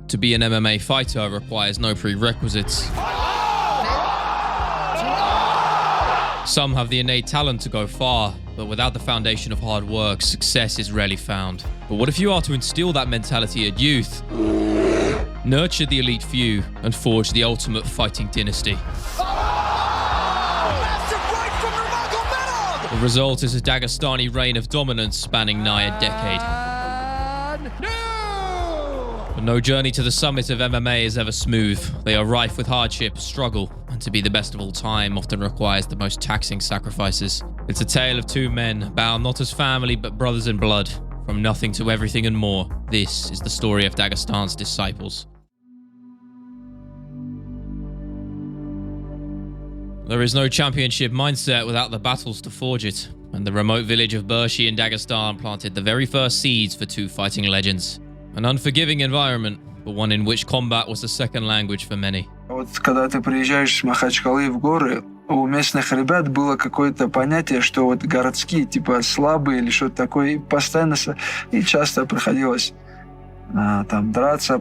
To be an MMA fighter requires no prerequisites. Some have the innate talent to go far, but without the foundation of hard work, success is rarely found. But what if you are to instill that mentality at youth, nurture the elite few, and forge the ultimate fighting dynasty? The result is a Dagestani reign of dominance spanning nigh a decade. But no journey to the summit of MMA is ever smooth. They are rife with hardship, struggle, and to be the best of all time often requires the most taxing sacrifices. It's a tale of two men, bound not as family but brothers in blood. From nothing to everything and more, this is the story of Dagestan's disciples. There is no championship mindset without the battles to forge it, and the remote village of Burshi in Dagestan planted the very first seeds for two fighting legends. An unforgiving environment, but one in which combat was a second language for many. Вот когда ты приезжаешь с Махачкалы в горы, у местных ребят было какое-то понятие, что вот городские типа слабые или что-то такое, и постоянно и часто приходилось там драться,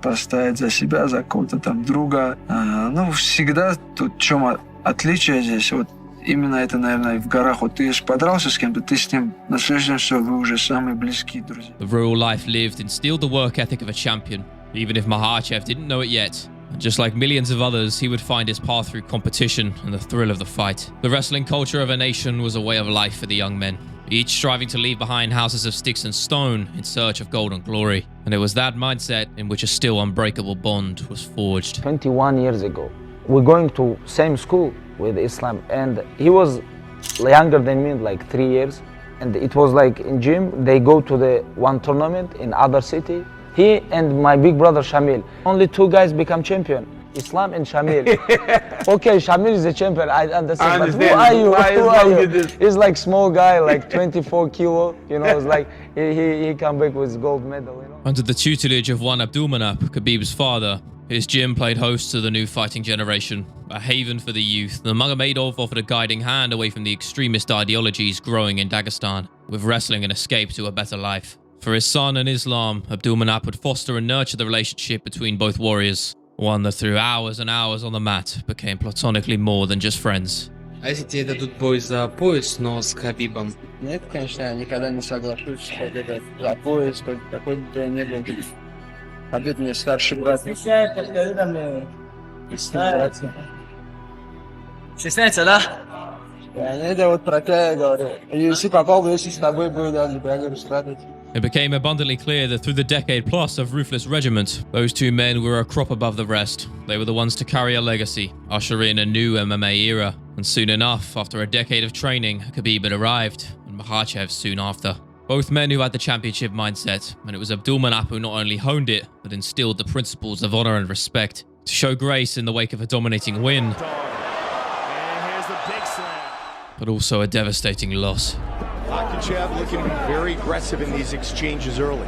постоять за себя, за кого-то там друга. Ну, всегда тут в чем отличие здесь, вот именно это, наверное, в горах. Вот ты подрался с кем-то, ты с ним на следующий день, что вы уже самые близкие друзья. The rural life lived instilled the work ethic of a champion, even if Makhachev didn't know it yet. And just like millions of others, he would find his path through competition and the thrill of the fight. The wrestling culture of a nation was a way of life for the young men, each striving to leave behind houses of sticks and stone in search of golden glory. And it was that mindset in which a still unbreakable bond was forged. 21 years ago, we're going to same school with Islam, and he was younger than me, like 3 years. And it was like in gym, they go to the one tournament in other city. He and my big brother Shamil, only two guys become champion. Islam and Shamil. Okay, Shamil is a champion, I understand. But who are you? Who are you? He's like small guy, like 24 kilo. You know, it's like he come back with gold medal. You know. Under the tutelage of one Abdulmanap, Khabib's father, his gym played host to the new fighting generation, a haven for the youth. The Magomedov offered a guiding hand away from the extremist ideologies growing in Dagestan, with wrestling an escape to a better life. For his son and Islam, Abdulmanap would foster and nurture the relationship between both warriors, one that through hours and hours on the mat became platonically more than just friends. А если тебе дадут бой за пояс, но с Хабибом? Нет, конечно, я никогда не соглашусь за пояс, какой бы я ни был. Хабиб мне старший брат. Стесняется, да? Я вот про тебя говорю. Если попал бы, если с тобой был, да, я говорю, страдать. It became abundantly clear that through the decade plus of ruthless regiment, those two men were a crop above the rest. They were the ones to carry a legacy, usher in a new MMA era. And soon enough, after a decade of training, Khabib had arrived, and Makhachev soon after. Both men who had the championship mindset, and it was Abdulmanap who not only honed it, but instilled the principles of honor and respect. To show grace in the wake of a dominating win, but also a devastating loss. Makhachev looking to be very aggressive in these exchanges early.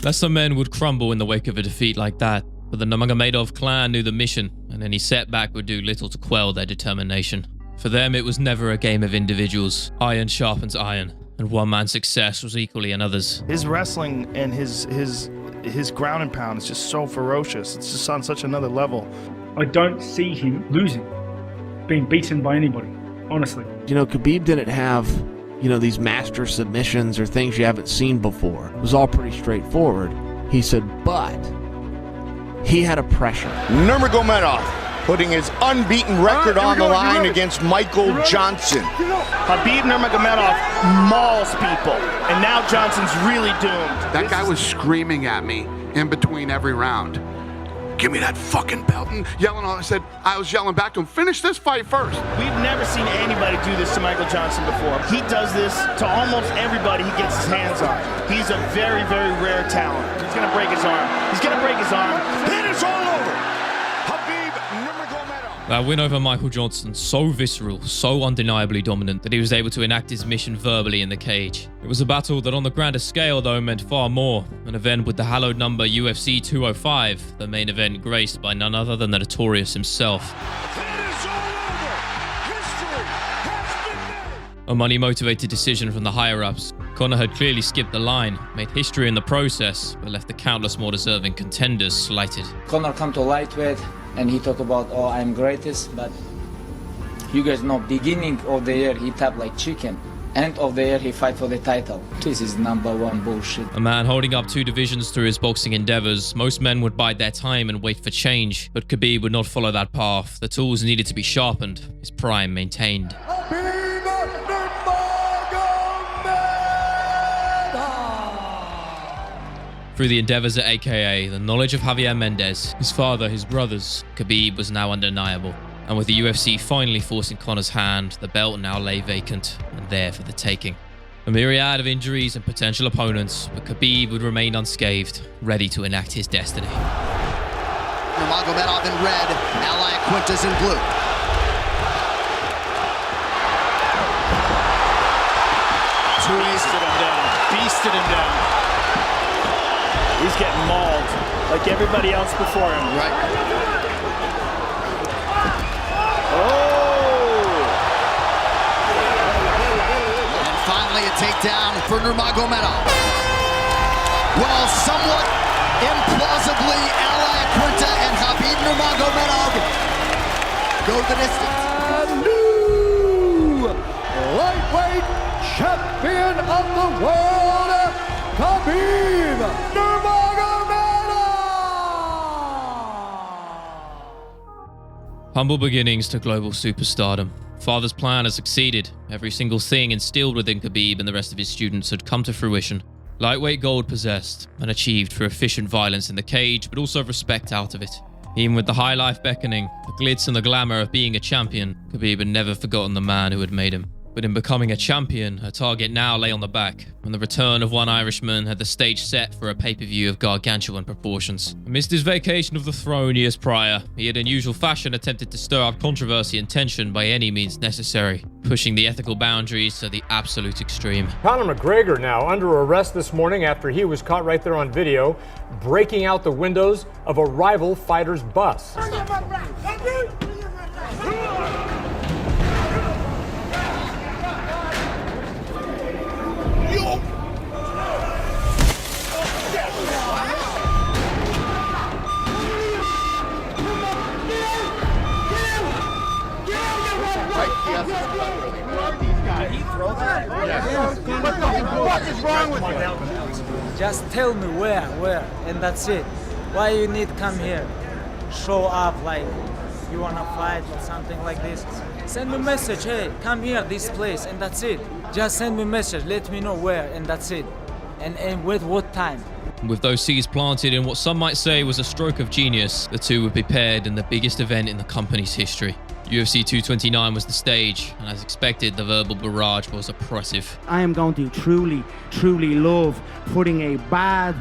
Lesser men would crumble in the wake of a defeat like that, but the Magomedov clan knew the mission, and any setback would do little to quell their determination. For them, it was never a game of individuals. Iron sharpens iron, and one man's success was equally another's. His wrestling and his ground and pound is just so ferocious. It's just on such another level. I don't see him losing, being beaten by anybody, honestly. You know, Khabib didn't have, you know, these master submissions or things you haven't seen before. It was all pretty straightforward. He said, but he had a pressure. Nurmagomedov putting his unbeaten record on the line against Michael Johnson. Khabib Nurmagomedov mauls people, and now Johnson's really doomed. That guy was screaming at me in between every round. Give me that fucking belt, and yelling on. I was yelling back to him, finish this fight first. We've never seen anybody do this to Michael Johnson before. He does this to almost everybody he gets his hands on. He's a very, very rare talent. He's gonna break his arm. He's gonna break his arm. Then it's all over. Khabib Nurmagomedov. That win over Michael Johnson, so visceral, so undeniably dominant, that he was able to enact his mission verbally in the cage. It was a battle that on the grander scale, though, meant far more. An event with the hallowed number UFC 205, the main event graced by none other than the Notorious himself. That is A money-motivated decision from the higher-ups. Conor had clearly skipped the line, made history in the process, but left the countless more deserving contenders slighted. Conor come to lightweight and he talk about, oh, I'm greatest, but you guys know, beginning of the year he tapped like chicken. End of the year he fight for the title. This is #1 bullshit. A man holding up 2 divisions through his boxing endeavors. Most men would bide their time and wait for change, but Khabib would not follow that path. The tools needed to be sharpened, his prime maintained. Through the endeavors at AKA, the knowledge of Javier Mendez, his father, his brothers, Khabib was now undeniable. And with the UFC finally forcing Conor's hand, the belt now lay vacant and there for the taking. A myriad of injuries and potential opponents, but Khabib would remain unscathed, ready to enact his destiny. Nurmagomedov in red, Al Iaquinta's in blue. Beasted him down. He's getting mauled like everybody else before him. Right. And finally a takedown for Nurmagomedov. Well, somewhat implausibly, Al Iaquinta and Khabib Nurmagomedov go the distance. New lightweight champion of the world, Khabib Nurmagomedov! Humble beginnings to global superstardom. Father's plan has succeeded. Every single thing instilled within Khabib and the rest of his students had come to fruition. Lightweight gold possessed and achieved through efficient violence in the cage, but also respect out of it. Even with the high life beckoning, the glitz and the glamour of being a champion, Khabib had never forgotten the man who had made him. But in becoming a champion, her target now lay on the back, and the return of one Irishman had the stage set for a pay-per-view of gargantuan proportions. Amidst his vacation of the throne years prior, he had in usual fashion attempted to stir up controversy and tension by any means necessary, pushing the ethical boundaries to the absolute extreme. Conor McGregor now under arrest this morning after he was caught right there on video, breaking out the windows of a rival fighter's bus. What is wrong with you? Just tell me where, and that's it. Why you need come here? Show up like you wanna fight or something like this. Send me a message, hey, come here, this place, and that's it. Just send me a message, let me know where, and that's it. And with what time. With those seeds planted in what some might say was a stroke of genius, the two would be paired in the biggest event in the company's history. UFC 229 was the stage, and as expected, the verbal barrage was oppressive. I am going to truly love putting a bad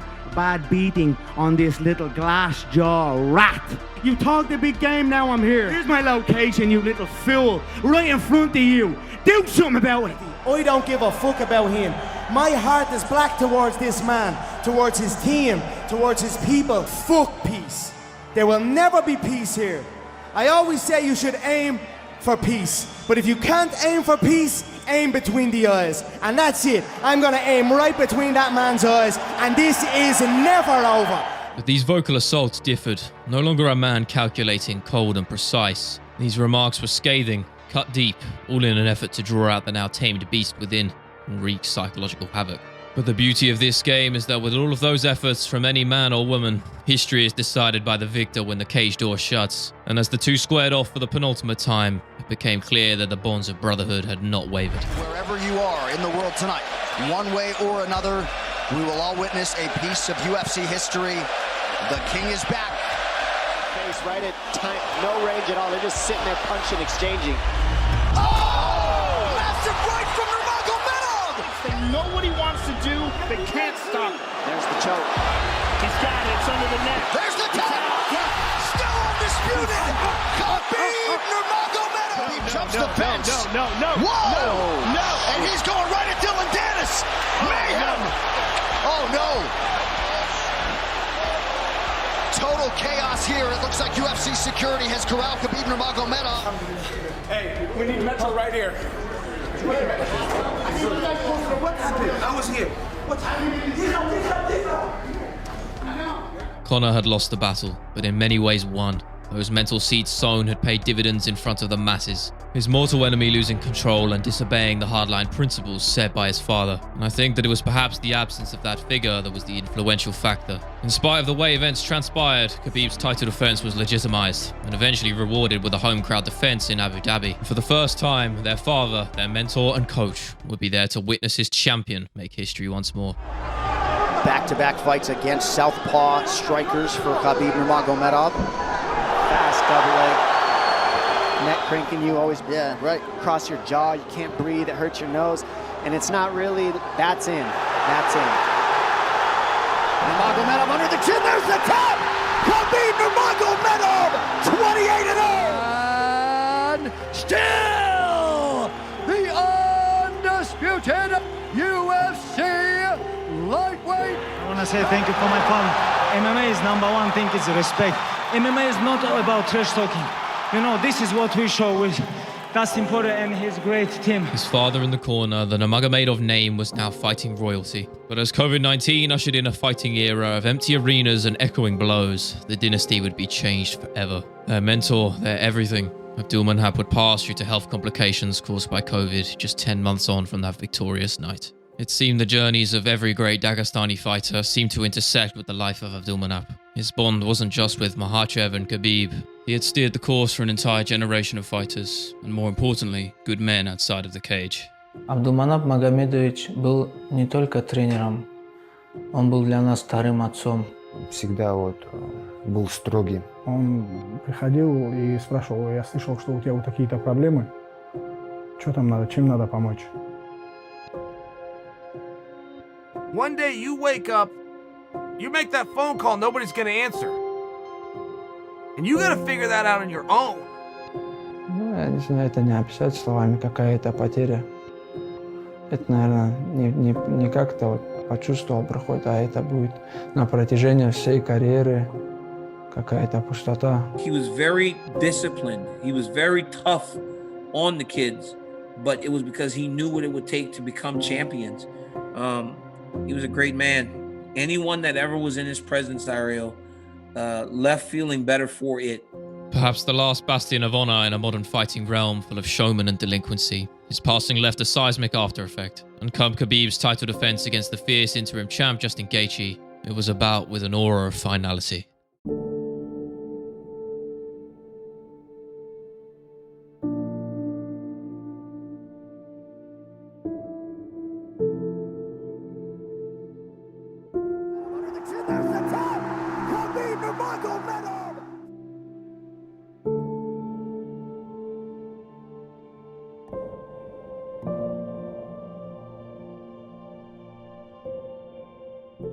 beating on this little glass jaw rat. You talk the big game, now I'm here. Here's my location, you little fool, right in front of you. Do something about it. I don't give a fuck about him. My heart is black towards this man, towards his team, towards his people. Fuck peace. There will never be peace here. I always say you should aim for peace. But if you can't aim for peace, aim between the eyes. And that's it. I'm gonna aim right between that man's eyes, and this is never over. But these vocal assaults differed. No longer a man calculating, cold and precise. These remarks were scathing, cut deep, all in an effort to draw out the now tamed beast within and wreak psychological havoc. But the beauty of this game is that with all of those efforts from any man or woman, history is decided by the victor when the cage door shuts. And as the two squared off for the penultimate time, it became clear that the bonds of brotherhood had not wavered. Wherever you are in the world tonight, one way or another, we will all witness a piece of UFC history. The king is back. Face right at time, no range at all. They're just sitting there punching, exchanging. Oh! Massive right from Nurmagomedov! They know what he wants to do. They can't stop him. There's the choke. He's got it. It's under the neck. There's the tap. Still undisputed. Khabib Nurmagomedov. He jumps the fence. No. Whoa! No. And he's going right at Dylan Dennis. Mayhem. Oh, no. Total chaos here. It looks like UFC security has corralled Khabib Nurmagomedov. Hey, we need Metro right here. What happened? I was here. What happened? Conor had lost the battle, but in many ways won. Those mental seeds sown had paid dividends in front of the masses. His mortal enemy losing control and disobeying the hardline principles set by his father. And I think that it was perhaps the absence of that figure that was the influential factor. In spite of the way events transpired, Khabib's title defense was legitimized and eventually rewarded with a home crowd defense in Abu Dhabi. For the first time, their father, their mentor and coach would be there to witness his champion make history once more. Back-to-back fights against southpaw strikers for Khabib Nurmagomedov. Fast double leg. Neck cranking you always, yeah, right across your jaw. You can't breathe, it hurts your nose. And it's not really, that's in. That's in. Nurmagomedov under the chin, there's the tap! Khabib Nurmagomedov, 28-0! And still the undisputed UFC lightweight. I want to say thank you for my family. MMA is number one thing, is respect. MMA is not all about trash talking. You know, this is what we show with Dustin Poirier and his great team. His father in the corner, the Nurmagomedov name was now fighting royalty. But as COVID-19 ushered in a fighting era of empty arenas and echoing blows, the dynasty would be changed forever. Their mentor, their everything, Abdulmanap would pass due to health complications caused by COVID just 10 months on from that victorious night. It seemed the journeys of every great Dagestani fighter seemed to intersect with the life of Abdulmanap. His bond wasn't just with Makhachev and Khabib. He had steered the course for an entire generation of fighters, and more importantly, good men outside of the cage. Абдулманап Магомедович был не только тренером, он был для нас вторым отцом. Всегда был строгим. Он приходил и спрашивал: я слышал, что у тебя вот такие-то проблемы. Что там надо, чем надо помочь? One day you wake up, you make that phone call, nobody's gonna answer. And you gotta figure that out on your own. Ну, я не знаю, это не описать словами, какая-то потеря. Это, наверное, не как-то вот почувствовал, проходит, а это будет на протяжении всей карьеры какая-то пустота. He was very disciplined. He was very tough on the kids, but it was because he knew what it would take to become champions. He was a great man. Anyone that ever was in his presence, Ariel, left feeling better for it. Perhaps the last bastion of honor in a modern fighting realm full of showmen and delinquency. His passing left a seismic after effect. And come Khabib's title defense against the fierce interim champ Justin Gaethje, it was a bout with an aura of finality.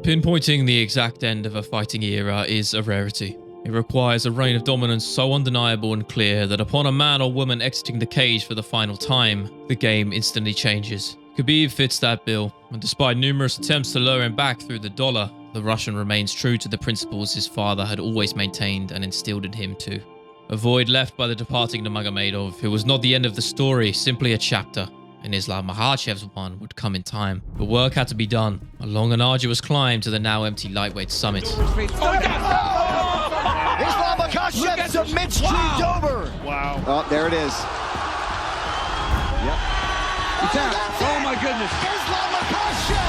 Pinpointing the exact end of a fighting era is a rarity. It requires a reign of dominance so undeniable and clear that upon a man or woman exiting the cage for the final time, the game instantly changes. Khabib fits that bill, and despite numerous attempts to lure him back through the dollar, the Russian remains true to the principles his father had always maintained and instilled in him too. A void left by the departing Nurmagomedov, who was not the end of the story, simply a chapter. And Islam Makhachev's one would come in time. But work had to be done. A long and arduous climb to the now empty lightweight summit. Islam Makhachev submits Dover. Wow. Oh, there it is. Yep. Oh my goodness. Islam Makhachev!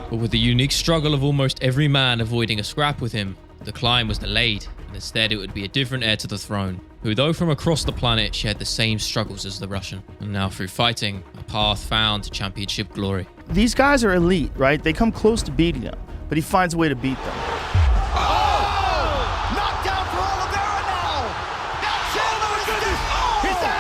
But with the unique struggle of almost every man avoiding a scrap with him, the climb was delayed, and instead it would be a different heir to the throne, who though from across the planet shared the same struggles as the Russian, and now through fighting, a path found to championship glory. These guys are elite, right? They come close to beating them, but he finds a way to beat them. Knockdown for Oliveira now! That's it! Oh my goodness! He's down!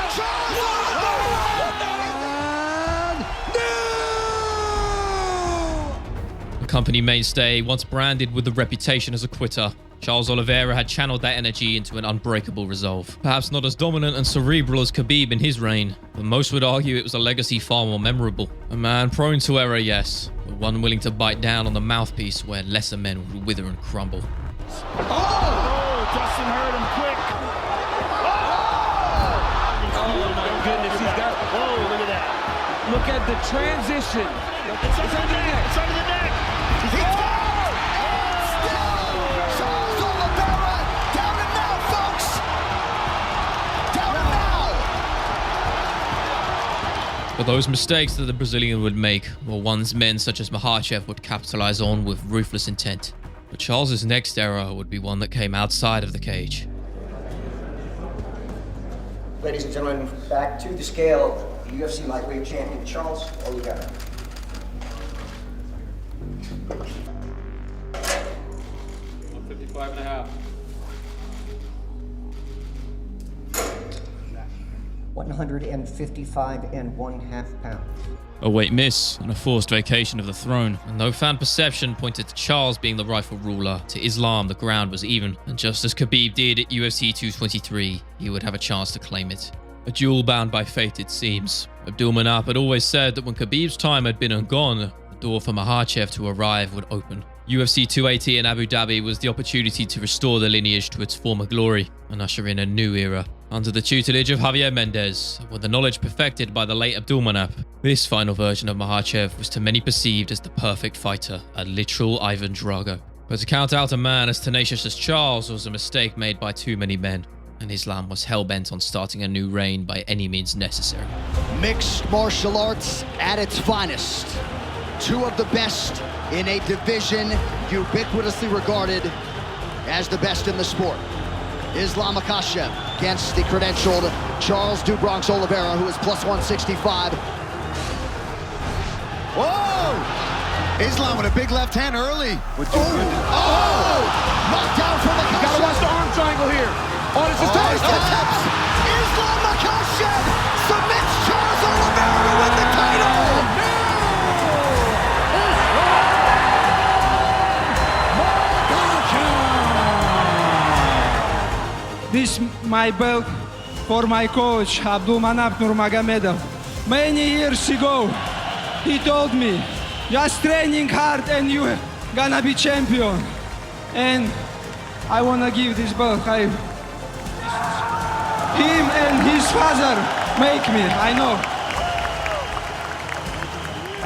A company mainstay, once branded with the reputation as a quitter, Charles Oliveira had channeled that energy into an unbreakable resolve. Perhaps not as dominant and cerebral as Khabib in his reign, but most would argue it was a legacy far more memorable. A man prone to error, yes, but one willing to bite down on the mouthpiece where lesser men would wither and crumble. Oh! Justin heard him quick. Oh! Look at the transition. It's under the neck. It's under the neck. He's Charles Oliveira down and now, folks. Down and now. But those mistakes that the Brazilian would make were ones men such as Makhachev would capitalize on with ruthless intent. But Charles's next era would be one that came outside of the cage. Ladies and gentlemen, back to the scale. UFC lightweight champion Charles Oliveira. $155.5. 155.5 pounds. A weight miss and a forced vacation of the throne, and no fan perception pointed to Charles being the rightful ruler. To Islam, the ground was even, and just as Khabib did at UFC 223, he would have a chance to claim it. A duel bound by fate, it seems. Abdulmanap had always said that when Khabib's time had been and gone, the door for Makhachev to arrive would open. UFC 280 in Abu Dhabi was the opportunity to restore the lineage to its former glory and usher in a new era. Under the tutelage of Javier Mendez, with the knowledge perfected by the late Abdulmanap, this final version of Makhachev was to many perceived as the perfect fighter, a literal Ivan Drago. But to count out a man as tenacious as Charles was a mistake made by too many men, and Islam was hell-bent on starting a new reign by any means necessary. Mixed martial arts at its finest. Two of the best in a division ubiquitously regarded as the best in the sport. Islam Makhachev against the credentialed Charles "Du Bronx" Oliveira, who is plus 165. Whoa! Islam with a big left hand early. Knocked down from Makhachev. You gotta watch the arm triangle here. It's his tips. Islam Makhachev submits Charles Oliveira to win the title. This my belt for my coach Abdulmanap Nurmagomedov. Many years ago, he told me, just training hard and you gonna be champion. And I wanna give this belt. Him and his father make me, I know.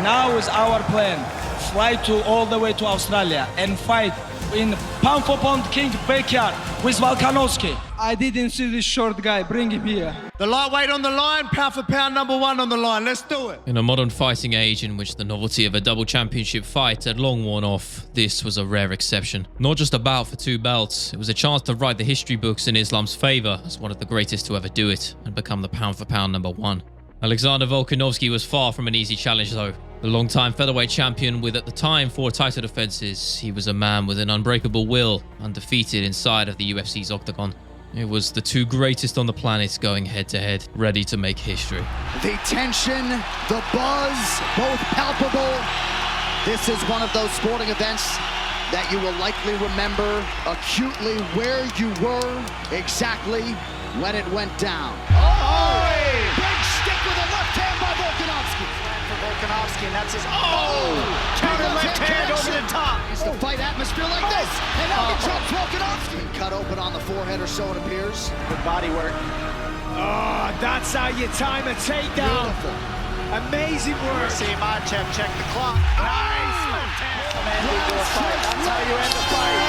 Now is our plan. Fly all the way to Australia and fight in pound for pound king backyard with Volkanovski. I didn't see this short guy. Bring him here. The lightweight on the line, pound for pound number one on the line. Let's do it. In a modern fighting age in which the novelty of a double championship fight had long worn off, this was a rare exception. Not just a bout for two belts, it was a chance to write the history books in Islam's favor as one of the greatest to ever do it and become the pound for pound number one. Alexander Volkanovski was far from an easy challenge though. The long-time featherweight champion with at the time 4 title defenses, he was a man with an unbreakable will, undefeated inside of the UFC's octagon. It was the two greatest on the planet going head-to-head, ready to make history. The tension, the buzz, both palpable. This is one of those sporting events that you will likely remember acutely where you were exactly when it went down. Big stick with a left hand by Volkanovski. For Volkanovski, and that's his counter left hand over the top. It's the fight atmosphere like this, and now he drops Volkanovski. Cut open on the forehead or so it appears. Good body work. Oh, that's how you time a takedown. Beautiful. Amazing work. See Makhachev check the clock. Nice left hand. Come in, do a fight. That's how you end the fight.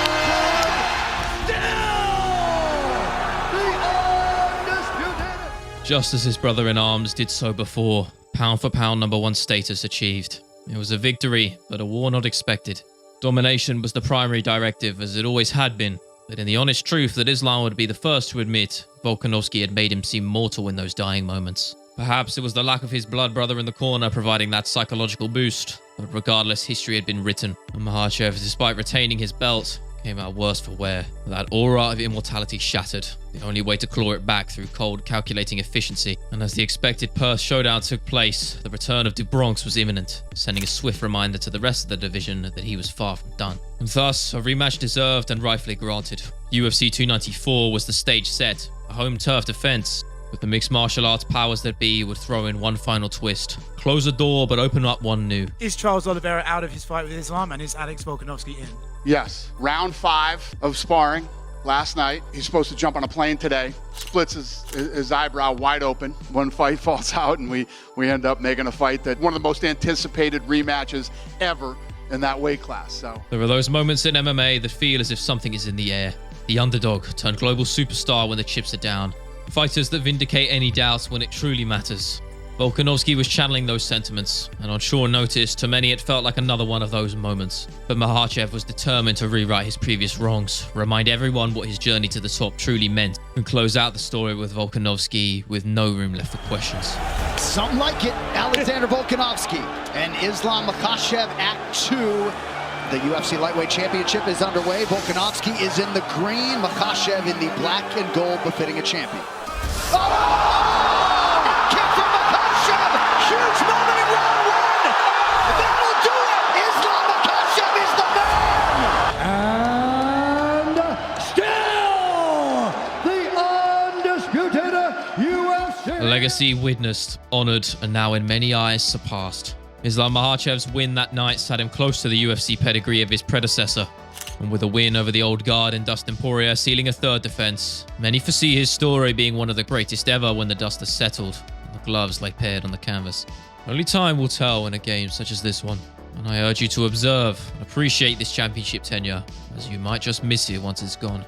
Just as his brother-in-arms did so before, pound for pound number one status achieved. It was a victory, but a war not expected. Domination was the primary directive, as it always had been, but in the honest truth that Islam would be the first to admit, Volkanovski had made him seem mortal in those dying moments. Perhaps it was the lack of his blood brother in the corner providing that psychological boost, but regardless, history had been written, and Makhachev, despite retaining his belt, came out worse for wear. That aura of immortality shattered, the only way to claw it back through cold, calculating efficiency. And as the expected Perth showdown took place, the return of Du Bronx was imminent, sending a swift reminder to the rest of the division that he was far from done. And thus, a rematch deserved and rightfully granted. UFC 294 was the stage set, a home turf defense, but the mixed martial arts powers that be would throw in one final twist. Close a door, but open up one new. Is Charles Oliveira out of his fight with Islam, and is Alex Volkanovski in? Yes. Round 5 of sparring. last night. He's supposed to jump on a plane today. Splits his eyebrow wide open. One fight falls out, and we end up making a fight that one of the most anticipated rematches ever in that weight class. So there are those moments in MMA that feel as if something is in the air. The underdog turned global superstar when the chips are down. Fighters that vindicate any doubts when it truly matters. Volkanovski was channeling those sentiments, and on short notice, to many it felt like another one of those moments. But Makhachev was determined to rewrite his previous wrongs, remind everyone what his journey to the top truly meant, and close out the story with Volkanovski with no room left for questions. Something like it. Alexander Volkanovski and Islam Makhachev Act 2. The UFC Lightweight Championship is underway. Volkanovski is in the green, Makhachev in the black and gold, befitting a champion. Oh! Huge moment in round one. That'll do it. Islam Makhachev is the man. And still the undisputed UFC. Legacy witnessed, honored, and now in many eyes surpassed. Islam Makhachev's win that night sat him close to the UFC pedigree of his predecessor. And with a win over the old guard in Dustin Poirier sealing a third defense, many foresee his story being one of the greatest ever when the dust has settled. The gloves lay paired on the canvas. Only time will tell in a game such as this one, and I urge you to observe and appreciate this championship tenure, as you might just miss it once it's gone.